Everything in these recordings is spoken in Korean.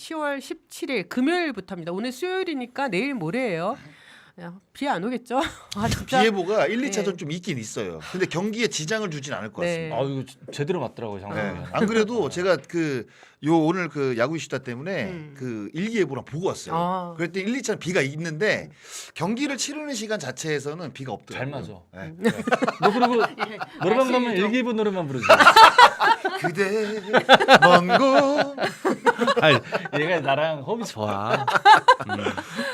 10월 17일 금요일부터입니다. 오늘 수요일이니까 내일 모레예요. 비 안 오겠죠? 아, 진짜. 비 예보가 1, 2차전 네. 좀 있긴 있어요. 근데 경기에 지장을 주진 않을 것 네. 같습니다. 아 이거 제대로 맞더라고요 장성민. 네. 안 그래도 제가 오늘 야구 이슈다 때문에 그 일기예보랑 보고 왔어요. 아. 그럴 때 1, 2차는 비가 있는데 경기를 치르는 시간 자체에서는 비가 잘 없더라고요. 맞아. 네. 너 그리고 예, 노래방 가면 아시죠? 일기예보 노래만 부르지. 그대 먼곳 아니 얘가 나랑 호흡이 좋아.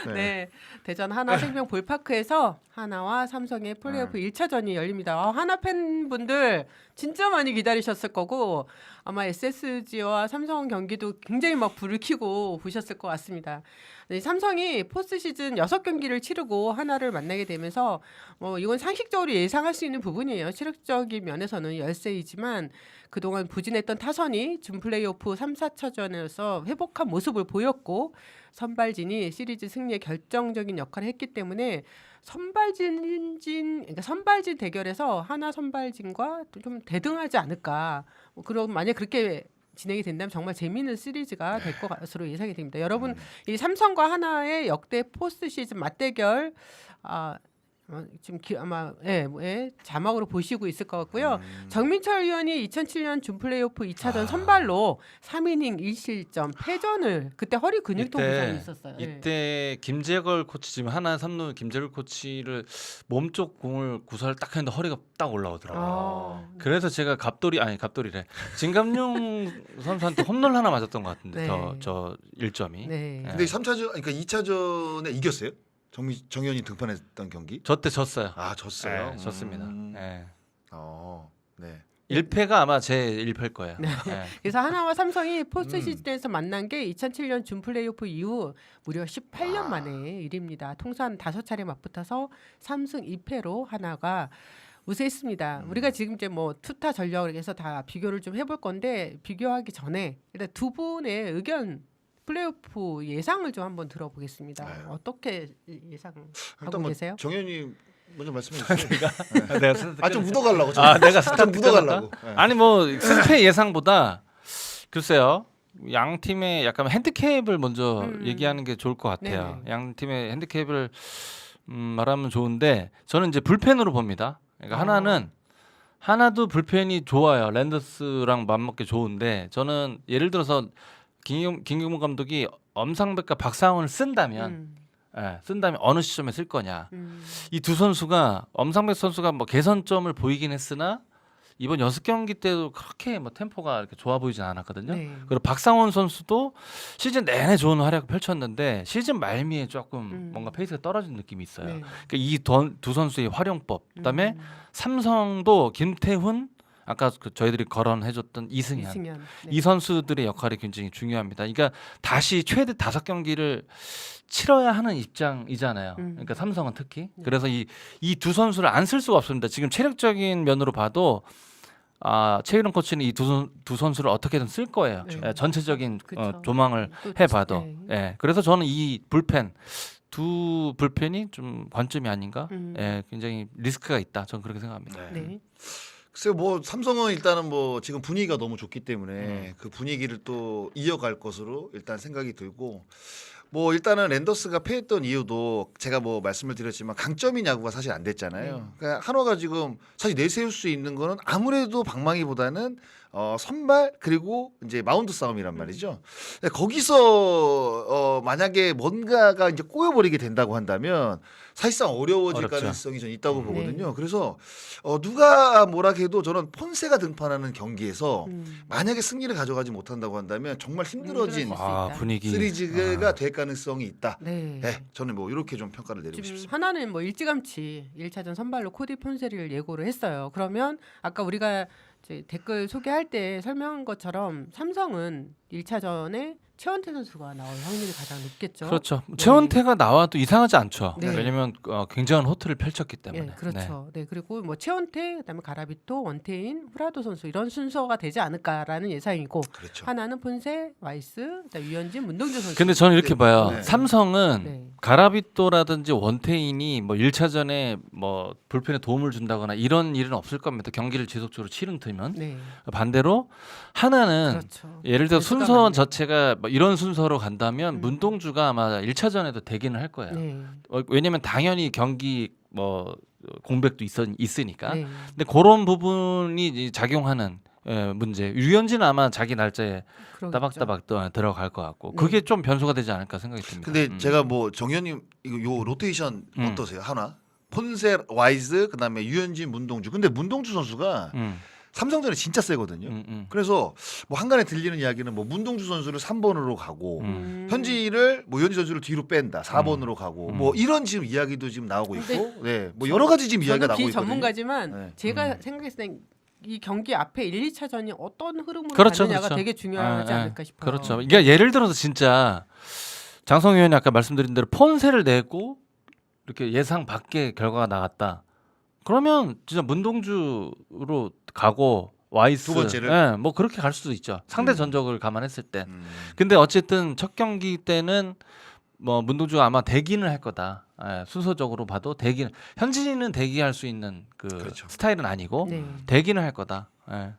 네. 대전 하나생명 볼파크에서 하나와 삼성의 플레이오프 1차전이 열립니다. 하나 팬분들 진짜 많이 기다리셨을 거고 아마 SSG와 삼성 경기도 굉장히 막 불을 켜고 보셨을 것 같습니다. 네, 삼성이 포스트 시즌 6경기를 치르고 하나를 만나게 되면서 이건 상식적으로 예상할 수 있는 부분이에요. 체력적인 면에서는 열세이지만 그동안 부진했던 타선이 준 플레이오프 3, 4차전에서 회복한 모습을 보였고 선발진이 시리즈 승리에 결정적인 역할을 했기 때문에 선발진 대결에서 하나 선발진과 좀 대등하지 않을까. 그럼 만약 그렇게 진행이 된다면 정말 재미있는 시리즈가 될 것으로 예상이 됩니다. 여러분 이 삼성과 하나의 역대 포스트 시즌 맞대결 지금 아마 자막으로 보시고 있을 것 같고요. 정민철 의원이 2007년 준 플레이오프 2차전 선발로 3이닝 1실점 패전을 그때 허리 근육통 부상이 있었어요. 이때 김재걸 코치 지금 하나 삼루 김재걸 코치를 몸쪽 공을 구사를 딱 했는데 허리가 딱 올라오더라고요. 그래서 제가 갑돌이래. 진감용 선수한테 홈런 하나 맞았던 것 같은데 네. 저 1점이. 네. 근데 3차전 그러니까 2차전에 이겼어요? 정현이 등판했던 경기? 저 때 졌어요. 아 졌어요. 네, 졌습니다. 네. 네. 1패가 아마 제 1패일 거예요. 네. 네. 그래서 하나와 삼성이 포스트 시즌에서 만난 게 2007년 준 플레이오프 이후 무려 18년 만의 일입니다. 통산 5차례 맞붙어서 3승 2패로 하나가 우세했습니다. 우리가 지금 이제 투타 전력을 해서 다 비교를 좀 해볼 건데 비교하기 전에 일단 두 분의 의견 플레이오프 예상을 좀 한번 들어보겠습니다. 네. 어떻게 예상하고 일단 계세요? 정현이 먼저 말씀해 주세요. 내가 좀 묻어가려고. 내가 좀 스타트 묻어가려고. 네. 아니 승패 예상보다 글쎄요. 양 팀의 약간 핸디캡을 먼저 얘기하는 게 좋을 것 같아요. 네네. 양 팀의 핸디캡을 말하면 좋은데 저는 이제 불펜으로 봅니다. 그러니까 하나도 불펜이 좋아요. 랜더스랑 맞먹기 좋은데 저는 예를 들어서 김경문 감독이 엄상백과 박상훈을 쓴다면 어느 시점에 쓸 거냐. 이 두 선수가 엄상백 선수가 개선점을 보이긴 했으나 이번 6경기 때도 그렇게 템포가 이렇게 좋아 보이진 않았거든요. 네. 그리고 박상훈 선수도 시즌 내내 좋은 활약을 펼쳤는데 시즌 말미에 조금 뭔가 페이스가 떨어진 느낌이 있어요. 네. 그러니까 이 두 선수의 활용법, 그다음에 삼성도 김태훈 아까 저희들이 거론해줬던 이승현. 네. 이 선수들의 역할이 굉장히 중요합니다. 그러니까 다시 최대 5경기를 치러야 하는 입장이잖아요. 그러니까 삼성은 특히. 그래서 이 두 선수를 안 쓸 수가 없습니다. 지금 체력적인 면으로 봐도 최일원 코치는 이 두 선수를 어떻게든 쓸 거예요. 네. 전체적인 그쵸. 조망을 해봐도. 네. 그래서 저는 이 두 불펜이 좀 관점이 아닌가. 굉장히 리스크가 있다. 저는 그렇게 생각합니다. 네. 글쎄요, 삼성은 일단은 지금 분위기가 너무 좋기 때문에 그 분위기를 또 이어갈 것으로 일단 생각이 들고 일단은 랜더스가 패했던 이유도 제가 말씀을 드렸지만 강점인 야구가 사실 안 됐잖아요. 그러니까 한화가 지금 사실 내세울 수 있는 거는 아무래도 방망이보다는 선발 그리고 이제 마운드 싸움이란 말이죠. 근데 거기서 만약에 뭔가가 이제 꼬여버리게 된다고 한다면 사실상 어려워질 어렵죠. 가능성이 저는 있다고 보거든요. 네. 그래서 누가 뭐라 해도 저는 폰세가 등판하는 경기에서 만약에 승리를 가져가지 못한다고 한다면 정말 힘들어진 힘들어질 수 있다. 분위기. 시리즈가 될 가능성이 있다. 네. 네, 저는 이렇게 좀 평가를 내리고 지금 싶습니다. 하나는 일찌감치 1차전 선발로 코디 폰세를 예고를 했어요. 그러면 아까 우리가 이제 댓글 소개할 때 설명한 것처럼 삼성은 1차전에 최원태 선수가 나올 확률이 가장 높겠죠. 그렇죠. 네. 최원태가 나와도 이상하지 않죠. 네. 왜냐하면 굉장한 호투를 펼쳤기 때문에. 네, 그렇죠. 네. 그리고 최원태, 그다음에 가라비토, 원태인, 후라도 선수 이런 순서가 되지 않을까라는 예상이고 그렇죠. 하나는 폰세, 와이스, 그다음에 유현진, 문동주 선수. 근데 저는 이렇게 봐요. 네. 삼성은 네. 가라비토라든지 원태인이 1차전에 불펜에 도움을 준다거나 이런 일은 없을 겁니다. 경기를 지속적으로 치른 팀은. 네. 반대로 하나는 그렇죠. 예를 들어 변수가 순서 많네요. 자체가 이런 순서로 간다면 문동주가 아마 1차전에도 대기는 할 거예요. 네. 왜냐면 당연히 경기 뭐 공백도 있으니까. 네. 근데 그런 부분이 이제 작용하는 문제. 류현진은 아마 자기 날짜에 그러겠죠. 따박따박 또 들어갈 것 같고 네. 그게 좀 변수가 되지 않을까 생각이 듭니다. 근데 제가 뭐 정현님 이거 요 로테이션 어떠세요? 하나 폰세 와이즈 그다음에 유현진 문동주. 근데 문동주 선수가 삼성전에 진짜 세거든요. 그래서 뭐 한간에 들리는 이야기는 뭐 문동주 선수를 3번으로 가고 현진을 뭐 유현진 선수를 뒤로 뺀다 4번으로 가고 뭐 이런 지금 이야기도 지금 나오고 있고 네 뭐 여러 가지 지금 이야기가 저는 나오고 있거든요. 비전문가지만 네. 제가 생각했을 땐 이 경기 앞에 1, 2차전이 어떤 흐름으로 그렇죠, 가느냐가 그렇죠. 되게 중요하지 않을까 싶어요. 그렇죠. 이게 예를 들어서 진짜 장성 의원이 아까 말씀드린 대로 폰세를 내고 이렇게 예상 밖의 결과가 나갔다. 그러면 진짜 문동주로 가고 와이스 두 번째를? 예, 뭐 그렇게 갈 수도 있죠. 상대 전적을 감안했을 때. 음. 근데 어쨌든 첫 경기 때는 뭐 문동주가 아마 대기는 할 거다. 예, 순서적으로 봐도 대기는 현진이는 대기할 수 있는 그 그렇죠. 스타일은 아니고 네. 대기는 할 거다. 예.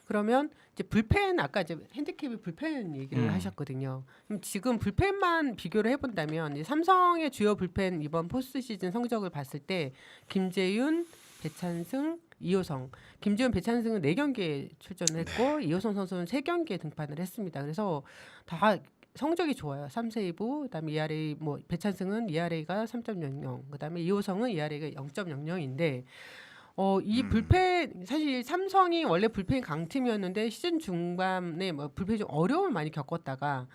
그러면 이제 불펜 아까 이제 핸디캡이 불펜 얘기를 음. 하셨거든요. 그럼 지금 불펜만 비교를 해본다면 이 삼성의 주요 불펜 이번 포스트 시즌 성적을 봤을 때 김재윤, 배찬승, 이호성. 김재윤, 배찬승은 4경기에 출전을 했고 이호성 선수는 3경기에 등판을 했습니다. 그래서 다 성적이 좋아요. 3세이브, 그다음에 ERA 뭐 배찬승은 ERA가 3.00, 그다음에 이호성은 ERA가 0.00인데 이 불펜 사실 삼성이 원래 불펜 강팀이었는데 시즌 중반에 뭐 불펜이 좀 어려움을 많이 겪었다가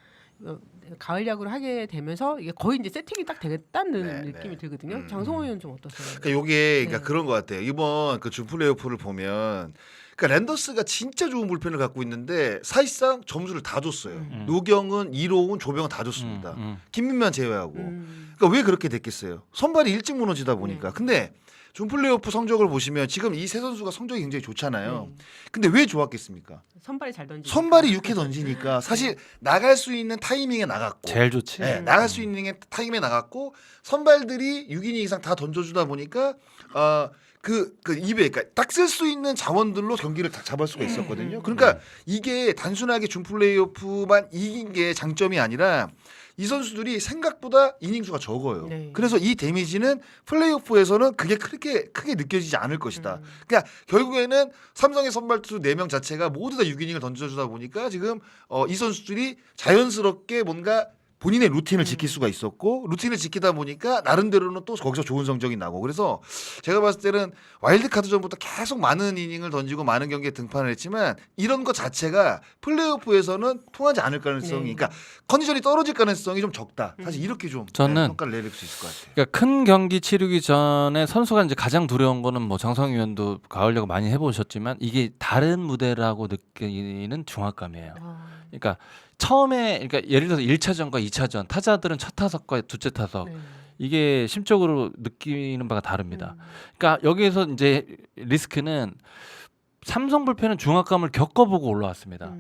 가을 야구를 하게 되면서 이게 거의 이제 세팅이 딱 되겠다는 네, 느낌이 네. 들거든요. 장성호 의원 좀 어떠세요? 그러니까 요게 그러니까 네. 그런 것 같아요. 이번 그 준 플레이오프를 보면 그러니까 랜더스가 진짜 좋은 불펜을 갖고 있는데 사실상 점수를 다 줬어요. 노경은, 이로운, 조병은 다 줬습니다. 김민만 제외하고. 그러니까 왜 그렇게 됐겠어요? 선발이 일찍 무너지다 보니까. 근데 준 플레이오프 성적을 보시면 지금 이 세 선수가 성적이 굉장히 좋잖아요. 근데 왜 좋았겠습니까? 선발이 잘 던지니까. 선발이 6회 던지니까 사실 나갈 수 있는 타이밍에 나갔고 제일 좋지. 네, 나갈 수 있는 타이밍에 나갔고 선발들이 6이닝 이상 다 던져주다 보니까 그 입에 그러니까 딱 쓸 수 있는 자원들로 경기를 다 잡을 수가 있었거든요. 그러니까 이게 단순하게 준 플레이오프만 이긴 게 장점이 아니라 이 선수들이 생각보다 이닝 수가 적어요. 네. 그래서 이 데미지는 플레이오프에서는 그게 크게 느껴지지 않을 것이다. 그러니까 결국에는 삼성의 선발 투수 4명 자체가 모두 다 6이닝을 던져주다 보니까 지금 이 선수들이 자연스럽게 뭔가 본인의 루틴을 지킬 수가 있었고 루틴을 지키다 보니까 나름대로는 또 거기서 좋은 성적이 나고 그래서 제가 봤을 때는 와일드카드전부터 계속 많은 이닝을 던지고 많은 경기에 등판을 했지만 이런 것 자체가 플레이오프에서는 통하지 않을 가능성이 그러니까 컨디션이 떨어질 가능성이 좀 적다. 사실 이렇게 좀 저는 평가를 내릴 수 있을 것 같아요. 그러니까 큰 경기 치르기 전에 선수가 이제 가장 두려운 거는 뭐 장성 의원도 가을 야구 많이 해보셨지만 이게 다른 무대라고 느끼는 중압감이에요. 그러니까 처음에 그러니까 예를 들어서 1차전과 2차전 타자들은 첫 타석과 두째 타석 네. 이게 심적으로 느끼는 바가 다릅니다. 그러니까 여기에서 이제 리스크는 삼성 불펜은 중압감을 겪어보고 올라왔습니다.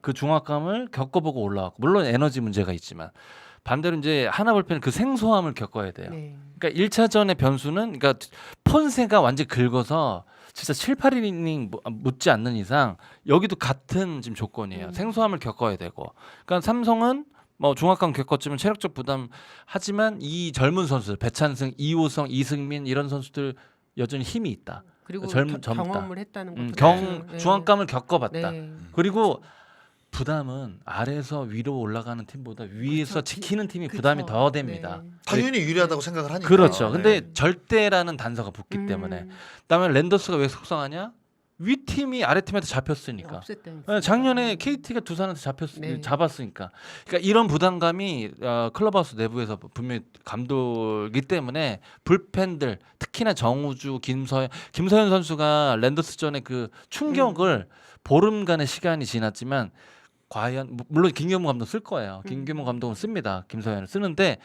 그 중압감을 겪어보고 올라왔고 물론 에너지 문제가 있지만 반대로 이제 하나 불펜은 그 생소함을 겪어야 돼요. 네. 그러니까 1차전의 변수는 그러니까 폰세가 완전히 긁어서 진짜 7, 8이닝 묻지 않는 이상 여기도 같은 지금 조건이에요. 생소함을 겪어야 되고. 그러니까 삼성은 뭐 중압감 겪었지만 체력적 부담 하지만 이 젊은 선수들 배찬승, 이호성, 이승민 이런 선수들 여전히 힘이 있다. 그리고 젊다. 경험을 했다는 것도 중압감을 겪어봤다. 네. 그리고 부담은 아래에서 위로 올라가는 팀보다 위에서 그렇죠. 지키는 팀이 부담이 더 됩니다. 네. 당연히 유리하다고 생각을 하니까. 그렇죠. 근데 네. 절대라는 단서가 붙기 때문에. 그다음에 랜더스가 왜 속상하냐? 위 팀이 아래 팀한테 잡혔으니까. 작년에 KT가 두산한테 네. 잡았으니까. 그러니까 이런 부담감이 클럽하우스 내부에서 분명히 감돌기 때문에 불펜들 특히나 정우주, 김서현 선수가 랜더스전의 그 충격을 보름간의 시간이 지났지만 과연 물론 김경문 감독 쓸 거예요. 김경문 감독은 씁니다. 김서현을 쓰는데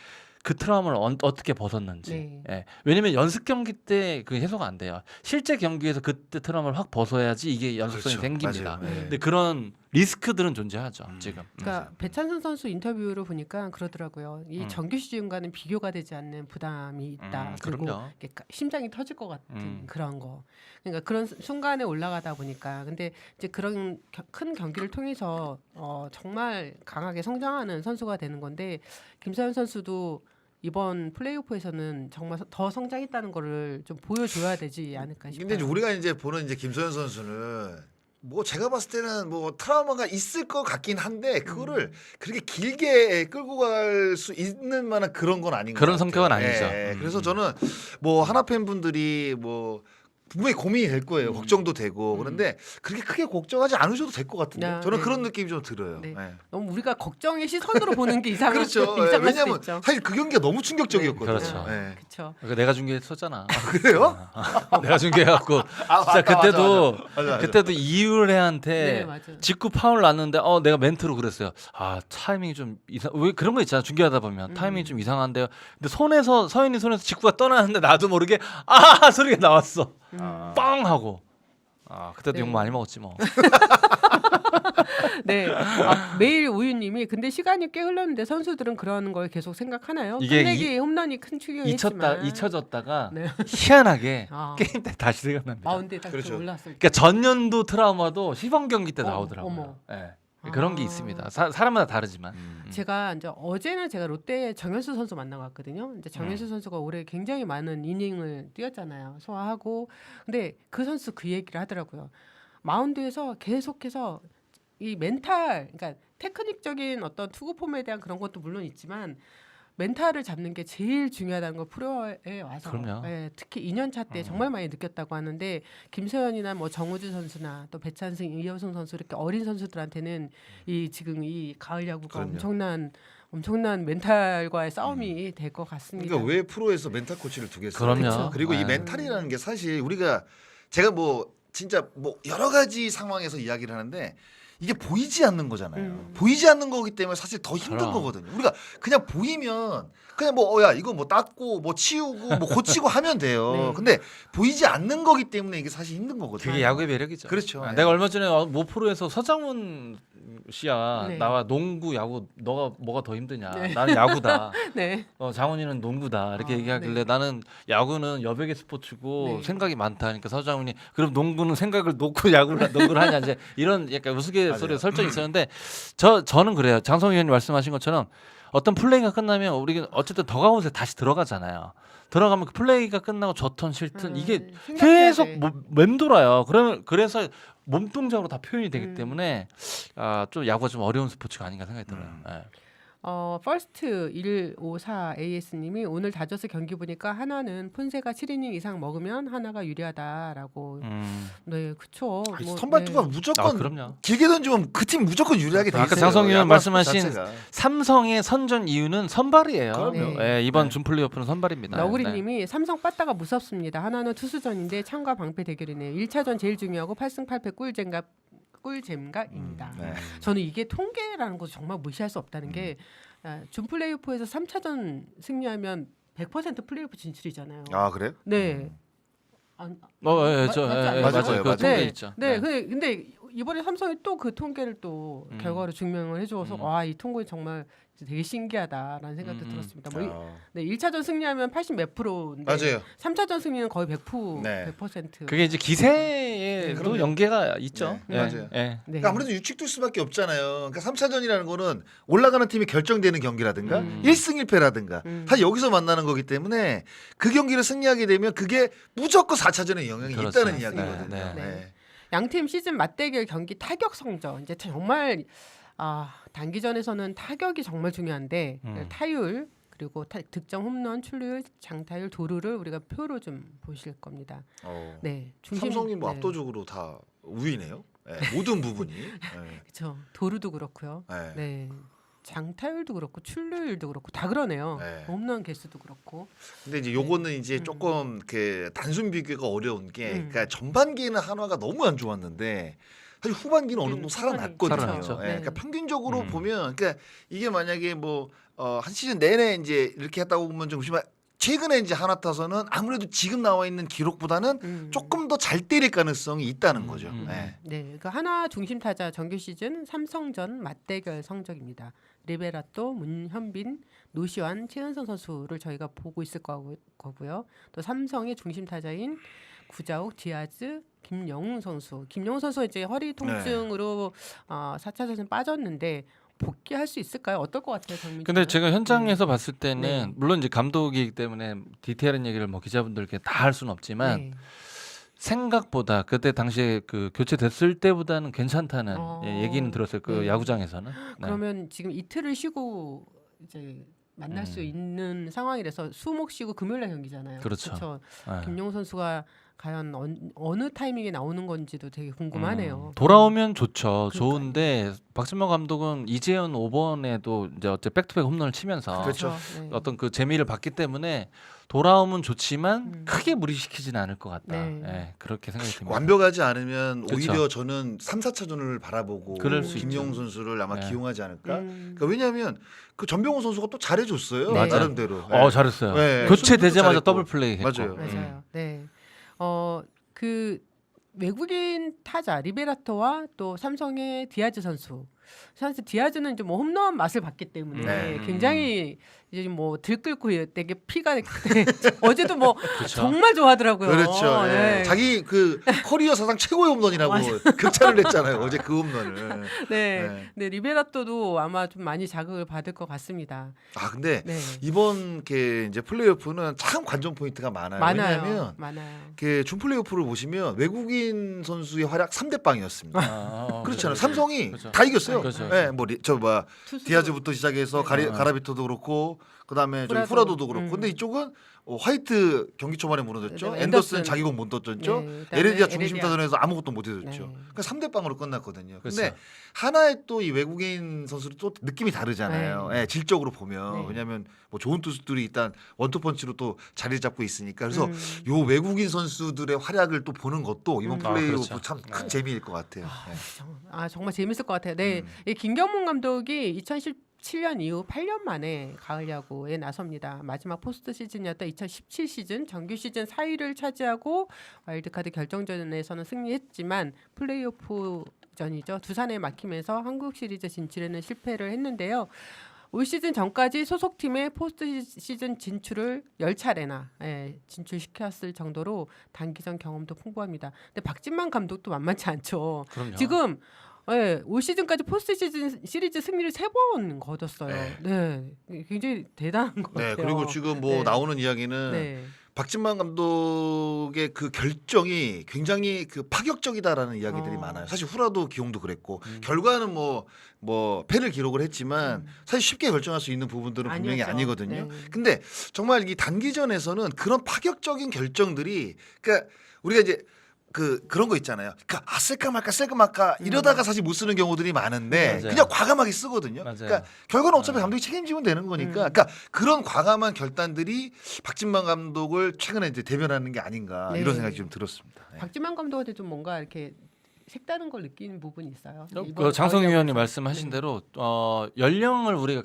그 트라우마를 어떻게 벗었는지. 네. 예. 왜냐면 연습 경기 때 그 해소가 안 돼요. 실제 경기에서 그때 트라우마를 확 벗어야지 이게 연속성이 그렇죠. 생깁니다. 맞아요. 네. 근데 그런 리스크들은 존재하죠. 지금. 그러니까 배찬선 선수 인터뷰를 보니까 그러더라고요. 이 정규 시즌과는 비교가 되지 않는 부담이 있다. 그리고 그럼요. 이렇게 심장이 터질 것 같은 그런 그런 거. 그러니까 그런 순간에 올라가다 보니까 근데 이제 그런 큰 경기를 통해서 정말 강하게 성장하는 선수가 되는 건데 김서현 선수도 이번 플레이오프에서는 정말 더 성장했다는 거를 좀 보여줘야 되지 않을까 싶어요. 근데 이제 우리가 이제 보는 이제 김소연 선수는 뭐 제가 봤을 때는 뭐 트라우마가 있을 것 같긴 한데 그거를 그렇게 길게 끌고 갈 수 있는 만한 그런 건 아닌 것 그런 같아요. 성격은 아니죠. 그래서 저는 뭐 하나 팬분들이 뭐 분명히 고민이 될 거예요. 걱정도 되고 그런데 그렇게 크게 걱정하지 않으셔도 될 것 같은데 야, 저는 네. 그런 느낌이 좀 들어요. 네. 네. 너무 우리가 걱정의 시선으로 보는 게 이상할 그렇죠. 수도 이상할 수도 왜냐하면 있죠. 사실 그 경기가 너무 충격적이었거든요. 그렇죠. 네. 그렇죠. 그러니까 내가 중계했었잖아. 그래요? 내가 중계해갖고 진짜 맞다, 그때도 맞아. 그때도 이유래한테 네, 맞아요. 직구 파울 났는데 내가 멘트로 그랬어요. 아 타이밍이 좀 이상 왜 그런 거 있잖아 중계하다 보면 타이밍이 좀 이상한데요. 근데 서현이 손에서 직구가 떠나는데 나도 모르게 소리가 나왔어. 빵 하고. 그때도 네. 욕 많이 먹었지 뭐. 네. 매일 우유님이 근데 시간이 꽤 흘렀는데 선수들은 그런 걸 계속 생각하나요? 이게 끝내기 홈런이 큰 충격이지만 잊혀졌다가 네. 희한하게 아. 게임 때 다시 생각납니다. 마운드에 딱 그렇죠. 올랐을 때. 그러니까 전년도 트라우마도 시범 경기 때 나오더라고요. 어머. 예. 그런 게 아. 있습니다. 사람마다 다르지만. 제가 이제 어제는 제가 롯데 정현수 선수 만나봤거든요. 이제 정현수 선수가 올해 굉장히 많은 이닝을 뛰었잖아요. 소화하고. 근데 그 선수 그 얘기를 하더라고요. 마운드에서 계속해서 이 멘탈, 그러니까 테크닉적인 어떤 투구 폼에 대한 그런 것도 물론 있지만 멘탈을 잡는 게 제일 중요하다는 걸 프로에 와서 그럼요. 특히 2년 차 때 정말 많이 느꼈다고 하는데 김서현이나 뭐 정우주 선수나 또 배찬승, 이효승 선수 이렇게 어린 선수들한테는 이 지금 이 가을 야구가 그럼요. 엄청난 멘탈과의 싸움이 될 것 같습니다. 그러니까 왜 프로에서 멘탈 코치를 두겠어요? 그럼요. 그쵸. 그리고 이 네. 멘탈이라는 게 사실 우리가 제가 뭐 진짜 뭐 여러 가지 상황에서 이야기를 하는데 이게 보이지 않는 거잖아요. 보이지 않는 거기 때문에 사실 더 힘든 그럼. 거거든요. 우리가 그냥 보이면 그냥 뭐 야 이거 뭐 닦고 뭐 치우고 뭐 고치고 하면 돼요. 네. 근데 보이지 않는 거기 때문에 이게 사실 힘든 거거든요. 그게 야구의 매력이죠. 그렇죠. 네. 내가 얼마 전에 모프로에서 서장훈 씨야 네. 나와 농구 야구 너가 뭐가 더 힘드냐? 네. 나는 야구다. 네. 장훈이는 농구다 이렇게 아, 얘기하길래 네. 나는 야구는 여백의 스포츠고 네. 생각이 많다. 그러니까 서장훈이 그럼 농구는 생각을 놓고 농구를 하냐 이제 이런 약간 우스갯소리 맞아요. 설정이 있었는데 저는 그래요. 장성 의원님 말씀하신 것처럼 어떤 플레이가 끝나면 우리가 어쨌든 더가웃에 다시 들어가잖아요. 들어가면 그 플레이가 끝나고 좋든 싫든 이게 생각해야 계속 돼. 맴돌아요. 그래서 몸동작으로 다 표현이 되기 때문에 좀 야구가 좀 어려운 스포츠가 아닌가 생각이 들어요. 예. 퍼스트 154 AS님이 오늘 다저스 경기 보니까 하나는 폰세가 7이닝 이상 먹으면 하나가 유리하다라고. 네, 그쵸. 뭐, 선발투가 네. 무조건 그럼요. 길게 던지면 그 팀 무조건 유리하게 돼 있어요. 아까 장성 의원 야구 말씀하신 자체가. 삼성의 선전 이유는 선발이에요. 그럼요. 예, 이번 네. 준 플레이오프는 선발입니다. 네. 너구리님이 삼성 빠따가 무섭습니다. 하나는 투수전인데 창과 방패 대결이네요. 1차전 제일 중요하고 8승 8패 꿀잼가입니다. 네. 저는 이게 통계라는 거 정말 무시할 수 없다는 게 준 플레이오프에서 3차전 승리하면 100% 플레이오프 진출이잖아요. 아 그래요? 네. 예, 맞지 맞아요. 않아요? 맞아요. 그 맞아요. 통계 네. 있죠. 네, 근데 이번에 삼성이 또 그 통계를 또 결과로 증명을 해줘서 와, 이 통계 정말 되게 신기하다라는 생각도 들었습니다. 뭐 네, 1차전 승리하면 80 몇 프로인데 맞아요. 3차전 승리는 거의 100%. 네. 100%. 그게 이제 기세에도 그럼요. 연계가 있죠. 네, 예, 맞아요. 예. 네. 그러니까 아무래도 유축될 수밖에 없잖아요. 그러니까 3차전이라는 거는 올라가는 팀이 결정되는 경기라든가 1승 1패라든가 다 여기서 만나는 거기 때문에 그 경기를 승리하게 되면 그게 무조건 4차전에 영향이 그렇죠. 있다는 이야기거든요. 네, 네. 네. 양팀 시즌 맞대결 경기 타격 성적 이제 정말 단기전에서는 타격이 정말 중요한데 타율 그리고 득점 홈런 출루율 장타율 도루를 우리가 표로 좀 보실 겁니다. 네, 삼성이 뭐 네. 압도적으로 다 우위네요. 네, 모든 부분이. 네. 그렇죠. 도루도 그렇고요. 네. 네. 장타율도 그렇고 출루율도 그렇고 다 그러네요. 네. 홈런 개수도 그렇고. 근데 이제 요거는 이제 조금 그 단순 비교가 어려운 게 음. 그러니까 전반기에는 한화가 너무 안 좋았는데 사실 후반기는 어느 정도 살아났거든요. 살아났죠. 예, 그러니까 평균적으로 음. 보면 그러니까 이게 만약에 뭐 한 시즌 내내 이제 이렇게 했다고 보면 좀 그렇지만 최근에 이제 하나 타서는 아무래도 지금 나와 있는 기록보다는 조금 더 잘 때릴 가능성이 있다는 거죠. 예. 네, 그 하나 중심 타자 정규 시즌 삼성전 맞대결 성적입니다. 리베라또, 문현빈, 노시환, 최은선 선수를 저희가 보고 있을 거고요. 또 삼성의 중심 타자인 구자욱, 디아즈, 김영웅 선수. 김영웅 선수 이제 허리 통증으로 4차전에 빠졌는데 복귀할 수 있을까요? 어떨 것 같아요, 장민? 근데 제가 현장에서 봤을 때는 네. 물론 이제 감독이기 때문에 디테일한 얘기를 뭐 기자분들께 다 할 수는 없지만 네. 생각보다 그때 당시에 그 교체됐을 때보다는 괜찮다는 얘기는 들었어요. 그 네. 야구장에서는. 네. 그러면 지금 이틀을 쉬고 이제 만날 수 있는 상황이라서 수목 쉬고 금요일날 경기잖아요. 그렇죠. 그렇죠. 네. 김용우 선수가 과연 어느 타이밍에 나오는 건지도 되게 궁금하네요. 돌아오면 좋죠. 그러니까요. 좋은데 박진모 감독은 이재현 5번에도 이제 어째 백투백 홈런을 치면서 그렇죠. 네. 어떤 그 재미를 받기 때문에 돌아오면 좋지만 크게 무리시키지는 않을 것 같다. 네. 예, 그렇게 생각이 듭니다. 완벽하지 않으면 그쵸. 오히려 저는 3, 4차전을 바라보고 그럴 수 김영웅 있죠. 선수를 아마 네. 기용하지 않을까? 음. 그러니까 왜냐하면 그 전병호 선수가 또 잘해줬어요. 네. 나름대로. 잘했어요. 네. 교체되자마자 잘했고. 더블 플레이 했고. 맞아요. 맞아요. 네. 그 외국인 타자 리베라토와 또 삼성의 디아즈 선수. 사실 디아즈는 좀 뭐 홈런 맛을 봤기 때문에 네. 굉장히 이제 뭐 들끓고 되게 피가 어제도 뭐 그렇죠. 정말 좋아하더라고요. 그렇죠. 예. 네. 자기 그 커리어 사상 최고의 홈런이라고 맞아요. 극찬을 했잖아요. 어제 그 홈런을. 네. 네. 네, 리베라토도 아마 좀 많이 자극을 받을 것 같습니다. 아 근데 네. 이번 게 이제 플레이오프는 참 관전 포인트가 많아요. 왜냐하면 많아요. 준 플레이오프를 보시면 외국인 선수의 활약 3대 빵이었습니다. 그렇잖아요. 삼성이 그렇죠. 다 이겼어요. 그렇죠. 네, 뭐 투수도- 디아즈부터 시작해서 네. 가라비토도 그렇고 그다음에 저기 후라도. 후라도도 그렇고. 근데 이쪽은 화이트 경기 초반에 무너졌죠. 네, 앤더슨 앤더슨. 자기 공 못 던졌죠. 네, 그다음에 에레디아 중심 에레디아. 타선에서 아무것도 못 해줬죠. 네. 그러니까 3대 빵으로 끝났거든요. 근데 그렇죠. 하나의 또 이 외국인 선수도 또 느낌이 다르잖아요. 네. 예, 질적으로 보면. 네. 왜냐하면 뭐 좋은 투수들이 일단 원투펀치로 또 자리 잡고 있으니까. 그래서 음. 요 외국인 선수들의 활약을 또 보는 것도 이번 플레이오프 그렇죠. 참 큰 네. 재미일 것 같아요. 예. 정말 재밌을 것 같아요. 네, 이 김경문 감독이 2017년 이후 8년 만에 가을 야구에 나섭니다. 마지막 포스트 시즌이었던 2017 시즌 정규 시즌 4위를 차지하고 와일드카드 결정전에서는 승리했지만 플레이오프 전이죠. 두산에 막히면서 한국 시리즈 진출에는 실패를 했는데요. 올 시즌 전까지 소속팀의 포스트 시즌 진출을 10차례나 진출시켰을 정도로 단기전 경험도 풍부합니다. 근데 박진만 감독도 만만치 않죠. 그럼요. 지금 올 시즌까지 포스트 시즌 시리즈 승리를 3번 거뒀어요. 네. 굉장히 대단한 것 네, 같아요. 그리고 지금 뭐 네. 나오는 이야기는 네. 박진만 감독의 그 결정이 굉장히 그 파격적이다라는 이야기들이 어. 많아요. 사실 후라도 기용도 그랬고 결과는 뭐 패를 기록을 했지만 사실 쉽게 결정할 수 있는 부분들은 분명히 아니었죠. 아니거든요. 네. 근데 정말 이 단기전에서는 그런 파격적인 결정들이 그러니까 우리가 이제 그런 거 있잖아요. 그러니까 쓸까 말까 이러다가 사실 못 쓰는 경우들이 많은데 맞아요. 그냥 과감하게 쓰거든요. 맞아요. 그러니까 결과는 어차피 감독이 책임지면 되는 거니까. 그러니까 그런 과감한 결단들이 박진만 감독을 최근에 이제 대변하는 게 아닌가 네. 이런 생각이 좀 들었습니다. 네. 박진만 감독한테 좀 뭔가 이렇게 색다른 걸 느끼는 부분이 있어요. 그 장성희 의원님 가을 말씀하신 네. 대로 연령을 우리가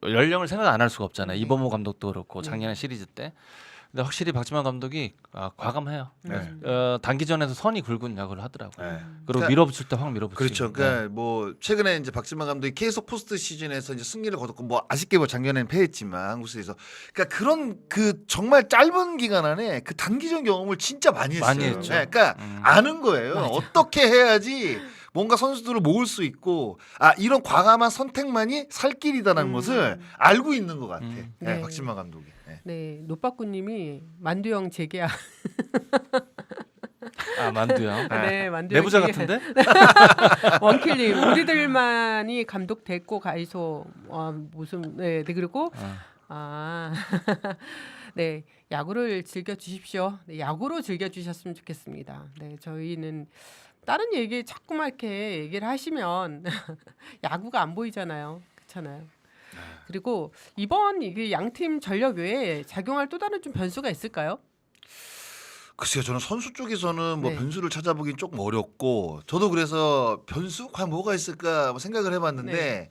연령을 생각 안 할 수가 없잖아요. 네. 이범호 감독도 그렇고 네. 작년에 시리즈 때. 근데 확실히 박진만 감독이 과감해요. 네. 단기전에서 선이 굵은 야구를 하더라고요. 네. 그리고 그러니까- 밀어붙일 때 확 밀어붙이고. 그렇죠. 그러니까 뭐 최근에 이제 박진만 감독이 계속 포스트 시즌에서 이제 승리를 거뒀고 뭐 아쉽게 뭐 작년에는 패했지만 한국 시리즈에서 그러니까 그런 그 정말 짧은 기간 안에 그 단기전 경험을 진짜 많이 했어요. 많이 했죠. 네, 그러니까 아는 거예요. 맞아. 어떻게 해야지 뭔가 선수들을 모을 수 있고 이런 과감한 선택만이 살 길이다라는 것을 알고 있는 것 같아. 네, 네. 박진만 감독이. 네. 네, 노빠꾸님이 만두형 재계약. 만두요. 네, 만두형 내부자 재계약. 같은데? 원킬님 우리들만이 감독 됐고 가이소 무슨 네 그리고 네 야구를 즐겨 주십시오. 네, 야구로 즐겨 주셨으면 좋겠습니다. 네 저희는 다른 얘기 자꾸만 이렇게 얘기를 하시면 야구가 안 보이잖아요. 그렇잖아요. 그리고 이번 이게 양팀 전력 외에 작용할 또 다른 좀 변수가 있을까요? 글쎄요, 저는 선수 쪽에서는 뭐 네. 변수를 찾아보긴 조금 어렵고 저도 그래서 변수 과연 뭐가 있을까 뭐 생각을 해봤는데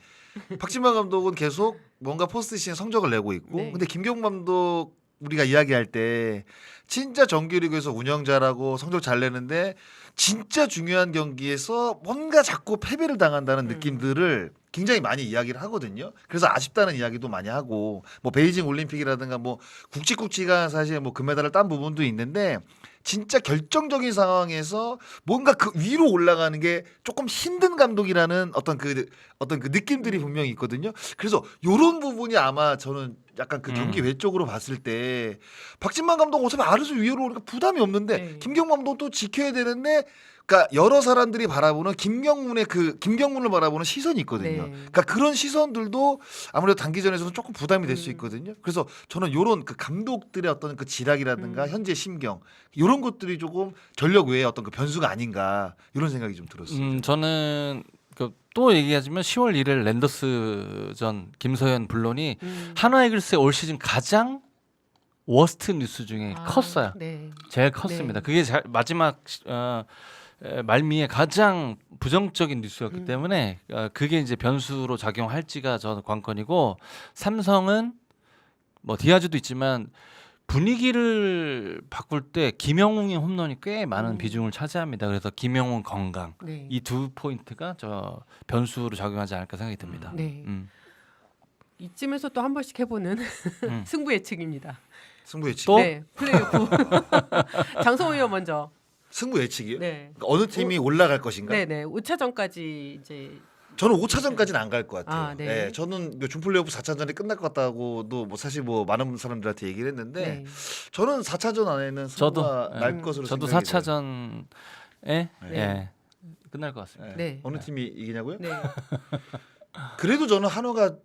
박진만 감독은 계속 뭔가 포스트시즌 성적을 내고 있고 네. 근데 김경문 감독 우리가 이야기할 때 진짜 정규리그에서 운영 잘하고 성적 잘 내는데 진짜 중요한 경기에서 뭔가 자꾸 패배를 당한다는 느낌들을 굉장히 많이 이야기를 하거든요. 그래서 아쉽다는 이야기도 많이 하고 뭐 베이징 올림픽이라든가 뭐 굵직굵직한 사실 뭐 금메달을 딴 부분도 있는데 진짜 결정적인 상황에서 뭔가 그 위로 올라가는 게 조금 힘든 감독이라는 어떤 그 느낌들이 분명히 있거든요. 그래서 요런 부분이 아마 저는 약간 그 경기 외적으로 봤을 때 박진만 감독 어차피 아르수 위로 오니까 부담이 없는데 네. 김경문 감독 또 지켜야 되는데 그러니까 여러 사람들이 바라보는 김경문을 바라보는 시선이 있거든요. 네. 그러니까 그런 시선들도 아무래도 단기전에서는 조금 부담이 될 수 있거든요. 그래서 저는 요런 그 감독들의 어떤 그 지략이라든가 현재 심경 이런 것들이 조금 전력 외에 어떤 그 변수가 아닌가 이런 생각이 좀 들었어요. 저는 또 얘기하자면 10월 1일 랜더스전 김서현 불론이 한화 이글스의 올 시즌 가장 워스트 뉴스 중에 컸어요. 네. 제일 컸습니다. 네. 그게 마지막 말미에 가장 부정적인 뉴스였기 때문에 그게 이제 변수로 작용할지가 저는 관건이고 삼성은 뭐 디아즈도 있지만 분위기를 바꿀 때 김영웅의 홈런이 꽤 많은 비중을 차지합니다. 그래서 김영웅 건강 네. 이 두 포인트가 저 변수로 작용하지 않을까 생각이 듭니다. 네. 이쯤에서 또 한 번씩 해보는 승부 예측입니다. 승부 예측. 또? 네. 플레이오프. 장성호 의원 먼저. 승부 예측이요? 네. 그러니까 어느 팀이 올라갈 것인가? 네네. 5차전까지 이제 저는 5차전까지는 안 갈 것 같아요. 아, 네. 네, 저는 준플레이오프 4차전이 끝날 것 같다고도 뭐 사실 뭐 많은 사람들한테 얘기를 했는데 네. 저는 4차전 안에는 승부가 저도, 날 것으로 저도 생각이 돼요. 4차전에 네. 끝날 것 같습니다. 네. 어느 팀이 이기냐고요? 네. 그래도 저는 한화가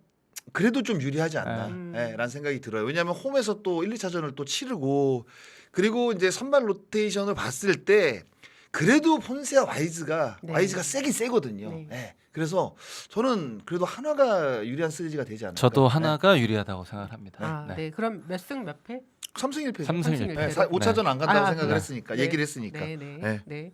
그래도 좀 유리하지 않나 네. 라는 생각이 들어요. 왜냐하면 홈에서 또 1, 2차전을 또 치르고 그리고 이제 선발 로테이션을 봤을 때 그래도 폰세와 와이즈가 네. 세긴 세거든요. 네. 네. 그래서 저는 그래도 한화가 유리한 시리즈가 되지 않을까. 저도 하나가 유리하다고 생각합니다. 아, 네. 그럼 몇 승 몇 패? 3승 1패. 삼승 1패. 네, 5차전 안 간다고 아, 생각을 네. 했으니까 네. 얘기를 했으니까. 네, 네. 네. 네.